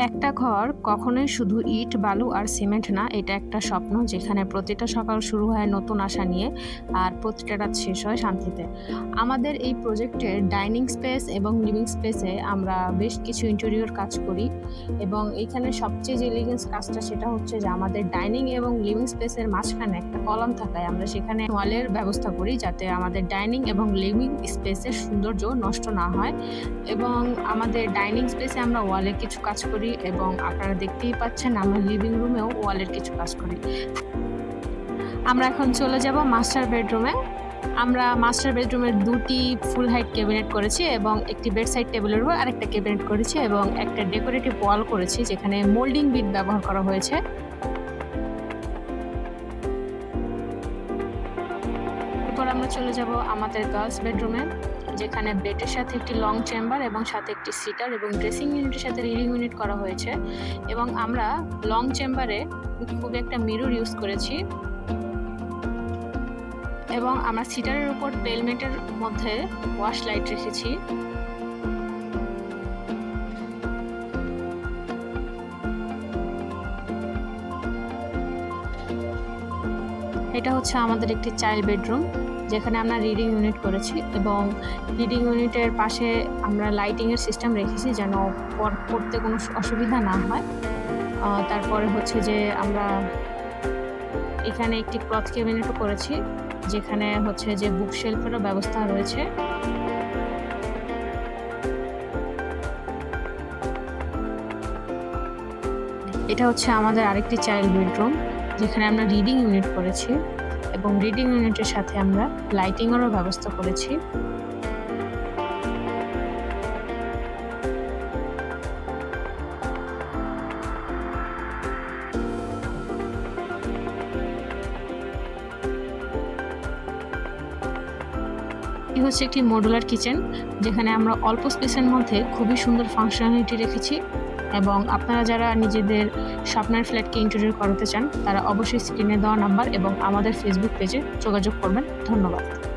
একটা ঘর কখনোই শুধু ইট, বালু আর সিমেন্ট না, এটা একটা স্বপ্ন যেখানে প্রতিটা সকাল শুরু হয় নতুন আশা নিয়ে আর প্রতিটা রাত শেষ হয় শান্তিতে। আমাদের এই প্রজেক্টের ডাইনিং স্পেস এবং লিভিং স্পেসে আমরা বেশ কিছু ইন্টেরিয়র কাজ করি এবং এইখানে সবচেয়ে যে এলিগেন্স কাজটা সেটা হচ্ছে যে আমাদের ডাইনিং এবং লিভিং স্পেসের মাঝখানে একটা কলাম থাকায় আমরা সেখানে ওয়ালের ব্যবস্থা করি যাতে আমাদের ডাইনিং এবং লিভিং স্পেসের সৌন্দর্য নষ্ট না হয়। এবং আমাদের ডাইনিং স্পেসে আমরা ওয়ালে কিছু কাজ করি এবং আপনারা দেখতেই পাচ্ছেন আমরা লিভিং রুমেও ওয়ালের কিছু কাজ করি। আমরা এখন চলে যাব মাস্টার বেডরুমে। আমরা মাস্টার বেডরুমের দুটি ফুল হাইট ক্যাবিনেট করেছি এবং একটি বেড সাইড টেবিলের উপর আরেকটা ক্যাবিনেট করেছি এবং একটা ডেকোরেটিভ ওয়াল করেছি যেখানে মোল্ডিং বিট ব্যবহার করা হয়েছে। এরপর আমরা চলে যাব আমাদের গার্লস বেডরুমে, যেখানে বেডের সাথে একটি লং চেম্বার এবং সাথে একটি সিটার এবং ড্রেসিং ইউনিটের সাথে রিডিং ইউনিট করা হয়েছে। এবং আমরা লং চেম্বারে খুব একটা মিরর ইউজ করেছি এবং আমরা সিটারের উপর টেলমেটের মধ্যে ওয়াশ লাইট রেখেছি। এটা হচ্ছে আমাদের একটি চাইল্ড বেডরুম যেখানে আমরা রিডিং ইউনিট করেছি এবং রিডিং ইউনিটের পাশে আমরা লাইটিংয়ের সিস্টেম রেখেছি যেন পড়তে কোনো অসুবিধা না হয়। তারপরে হচ্ছে যে আমরা এখানে একটি ক্লথ ক্যাবিনেটও করেছি যেখানে হচ্ছে যে বুক শেলফেরও ব্যবস্থা রয়েছে। এটা হচ্ছে আমাদের আরেকটি চাইল্ড বেডরুম যেখানে আমরা রিডিং ইউনিট করেছি এবং রিডিং ইউনিটের সাথে আমরা লাইটিংয়েরও ব্যবস্থা করেছি। এটি হচ্ছে একটি মডুলার কিচেন যেখানে আমরা অল্প স্পেসের মধ্যে খুবই সুন্দর ফাংশনালিটি রেখেছি এবং আপনারা যারা নিজেদের স্বপ্নের ফ্ল্যাটকে ইন্টেরিয়র করাতে চান তারা অবশ্যই স্ক্রিনে দেওয়া নাম্বার এবং আমাদের ফেসবুক পেজে যোগাযোগ করবেন। ধন্যবাদ।